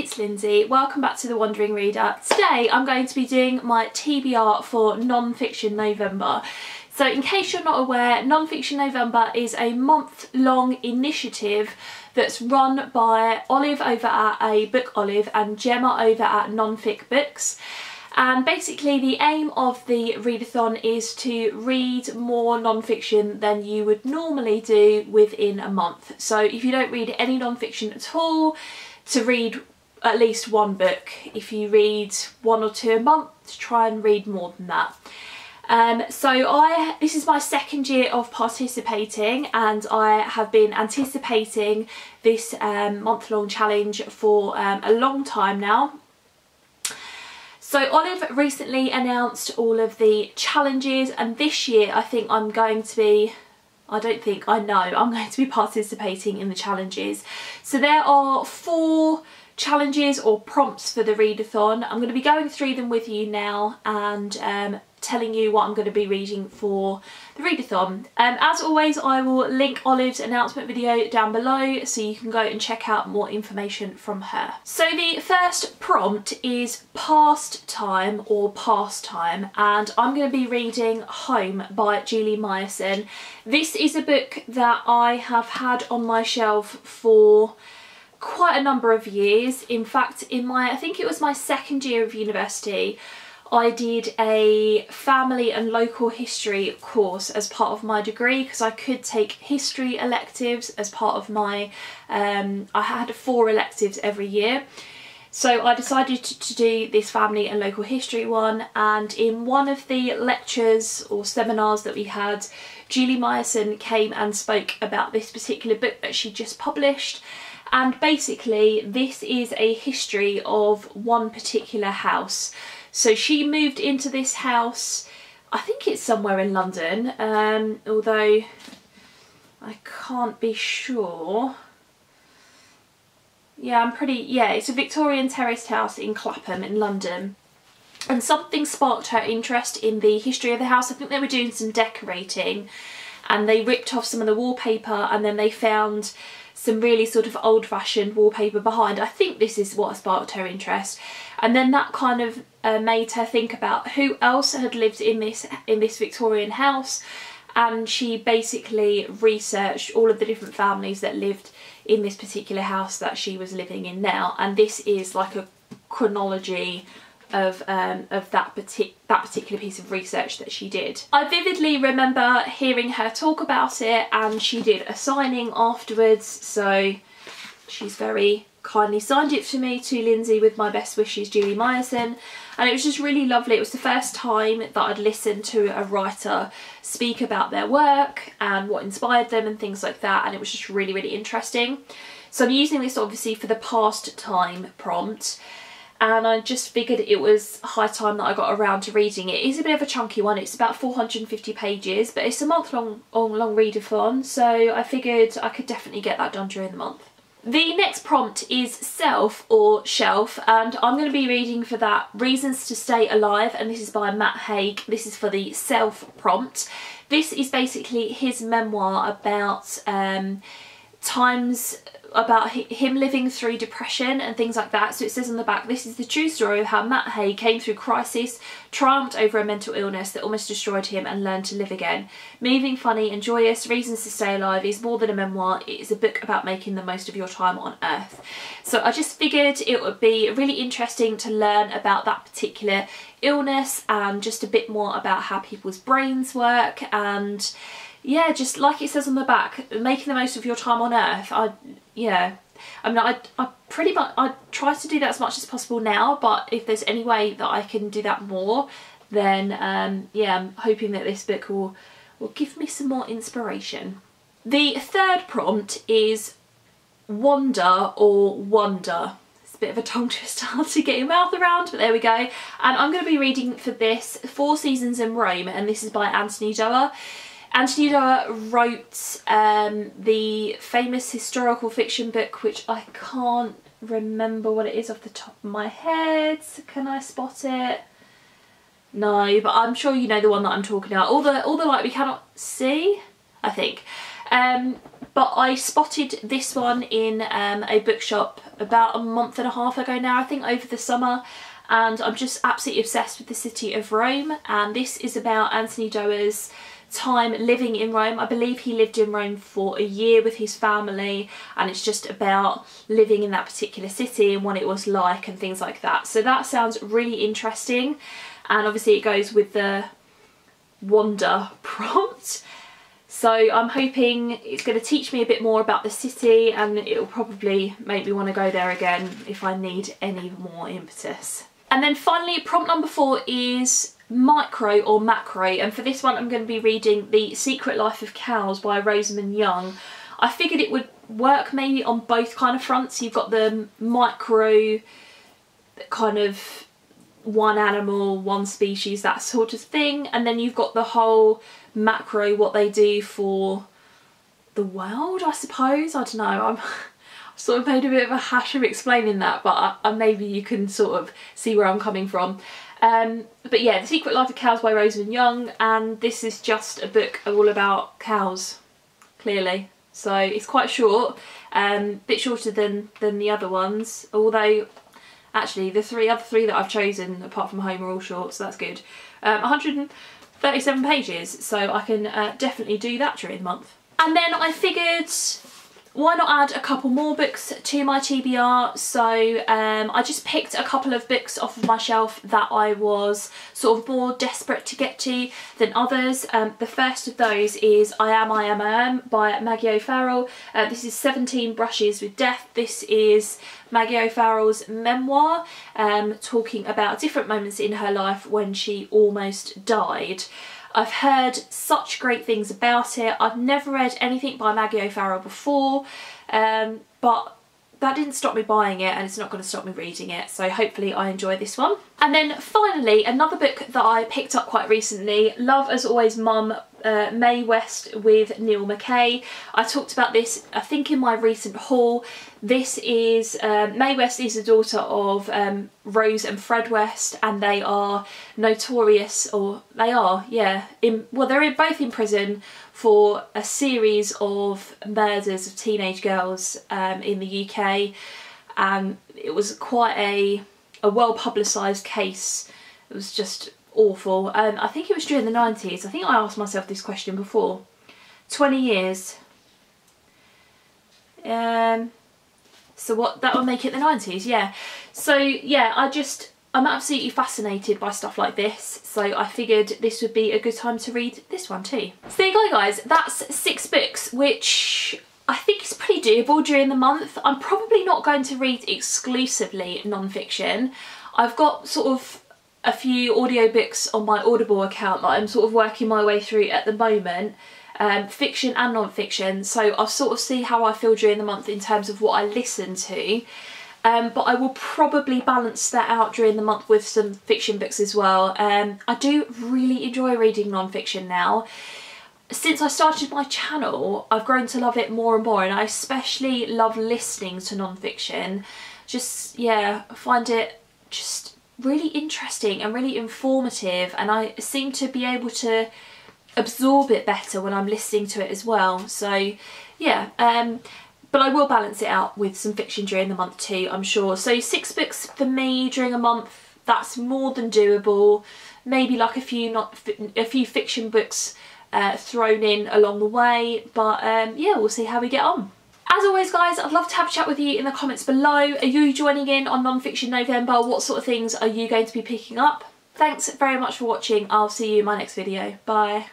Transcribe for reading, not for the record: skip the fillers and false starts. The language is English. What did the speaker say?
it's Lindsay. Welcome back to The Wandering Reader. Today I'm going to be doing my TBR for Non-Fiction November. So in case you're not aware, Non-Fiction November is a month-long initiative that's run by Olive over at A Book Olive and Gemma over at Non-Fic Books. And basically the aim of the readathon is to read more non-fiction than you would normally do within a month. So if you don't read any non-fiction at all, to read at least one book. If you read one or two a month, to try and read more than that. This is my second year of participating, and I have been anticipating this month-long challenge for a long time now. So Olive recently announced all of the challenges, and this year I think I'm going to be, I'm going to be participating in the challenges. So there are 4 challenges or prompts for the readathon. I'm going to be going through them with you now and telling you what I'm going to be reading for the readathon. As always, I will link Olive's announcement video down below so you can go and check out more information from her. So the first prompt is Pastime or Pastime, and I'm going to be reading Home by Julie Myerson. This is a book that I have had on my shelf for quite a number of years. In fact, I think it was my second year of university, I did a family and local history course as part of my degree because I could take history electives as part of my, I had 4 electives every year. So I decided to do this family and local history one, and in one of the lectures or seminars that we had, Julie Myerson came and spoke about this particular book that she just published. And basically this is a history of one particular house. So she moved into this house, I think it's somewhere in London, although I can't be sure. Yeah, it's a Victorian terraced house in Clapham in London. And something sparked her interest in the history of the house. I think they were doing some decorating and they ripped off some of the wallpaper, and then they found some really sort of old-fashioned wallpaper behind. I think this is what sparked her interest, and then that kind of made her think about who else had lived in this Victorian house, and she basically researched all of the different families that lived in this particular house that she was living in now, and this is like a chronology of that particular piece of research that she did. I vividly remember hearing her talk about it, and she did a signing afterwards, so she's very kindly signed it for me, to Lindsay with my best wishes, Julie Myerson, and it was just really lovely. It was the first time that I'd listened to a writer speak about their work and what inspired them and things like that, and it was just really, really interesting. So I'm using this obviously for the Pastime prompt, and I just figured it was high time that I got around to reading it. It is a bit of a chunky one, it's about 450 pages, but it's a month-long readathon, so I figured I could definitely get that done during the month. The next prompt is Self or Shelf, and I'm going to be reading for that Reasons to Stay Alive, and this is by Matt Haig. This is for the Self prompt. This is basically his memoir about about him living through depression and things like that. So it says on the back, this is the true story of how Matt Haig came through crisis, triumphed over a mental illness that almost destroyed him, and learned to live again. Moving, funny and joyous, Reasons to Stay Alive is more than a memoir, it is a book about making the most of your time on earth. So I just figured it would be really interesting to learn about that particular illness and just a bit more about how people's brains work, and yeah, just like it says on the back, making the most of your time on earth. I try to do that as much as possible now, but if there's any way that I can do that more, then yeah, I'm hoping that this book will give me some more inspiration. The third prompt is Wander or Wonder. It's a bit of a tongue twister to get your mouth around, but there we go. And I'm going to be reading for this 4 Seasons in Rome, and this is by Anthony Doerr. Anthony Doerr wrote the famous historical fiction book, which I can't remember what it is off the top of my head. Can I spot it? No, but I'm sure you know the one that I'm talking about. All the light we cannot see, I think. but I spotted this one in a bookshop about a month and a half ago now, I think, over the summer, and I'm just absolutely obsessed with the city of Rome. And this is about Anthony Doerr's time living in Rome. I believe he lived in Rome for a year with his family, and it's just about living in that particular city and what it was like and things like that. So that sounds really interesting, and obviously it goes with the wander prompt. So I'm hoping it's going to teach me a bit more about the city, and it will probably make me want to go there again if I need any more impetus. And then finally, prompt number 4 is micro or macro, and for this one I'm going to be reading The Secret Life of Cows by Rosamund Young. I figured it would work maybe on both kind of fronts. You've got the micro kind of one animal, one species, that sort of thing, and then you've got the whole macro, what they do for the world, I suppose. I don't know, I'm sort of made a bit of a hash of explaining that, but maybe you can sort of see where I'm coming from. But yeah, The Secret Life of Cows by Rosamund Young, and this is just a book all about cows, clearly. So it's quite short, bit shorter than the other ones, although actually the other three that I've chosen apart from home are all short, so that's good. 137 pages, so I can definitely do that during the month. And then I figured, why not add a couple more books to my TBR? So I just picked a couple of books off of my shelf that I was sort of more desperate to get to than others. The first of those is I Am by Maggie O'Farrell. This is 17 Brushes with Death. This is Maggie O'Farrell's memoir, talking about different moments in her life when she almost died. I've heard such great things about it. I've never read anything by Maggie O'Farrell before, but that didn't stop me buying it, and it's not going to stop me reading it, so hopefully I enjoy this one. And then finally, another book that I picked up quite recently, Love As Always Mum, Mae West with Neil McKay. I talked about this, I think, in my recent haul. This is, Mae West is the daughter of Rose and Fred West, and they are notorious, or they are, yeah, well, they're both in prison for a series of murders of teenage girls in the UK, and it was quite a well publicised case. It was just awful. I think it was during the 90s. I think I asked myself this question before. 20 years. So what, that would make it the 90s, yeah. So yeah, I'm absolutely fascinated by stuff like this, so I figured this would be a good time to read this one too. So there you go guys, that's 6 books, which I think is pretty doable during the month. I'm probably not going to read exclusively non-fiction. I've got sort of a few audiobooks on my Audible account that I'm sort of working my way through at the moment, fiction and non-fiction, so I'll sort of see how I feel during the month in terms of what I listen to. But I will probably balance that out during the month with some fiction books as well. I do really enjoy reading non-fiction now. Since I started my channel, I've grown to love it more and more, and I especially love listening to non-fiction. Just, yeah, I find it just really interesting and really informative, and I seem to be able to absorb it better when I'm listening to it as well. So, yeah, but I will balance it out with some fiction during the month too, I'm sure. So 6 books for me during a month, that's more than doable. Maybe like a few fiction books thrown in along the way, but yeah, we'll see how we get on. As always guys, I'd love to have a chat with you in the comments below. Are you joining in on Non-Fiction November? What sort of things are you going to be picking up? Thanks very much for watching. I'll see you in my next video. Bye.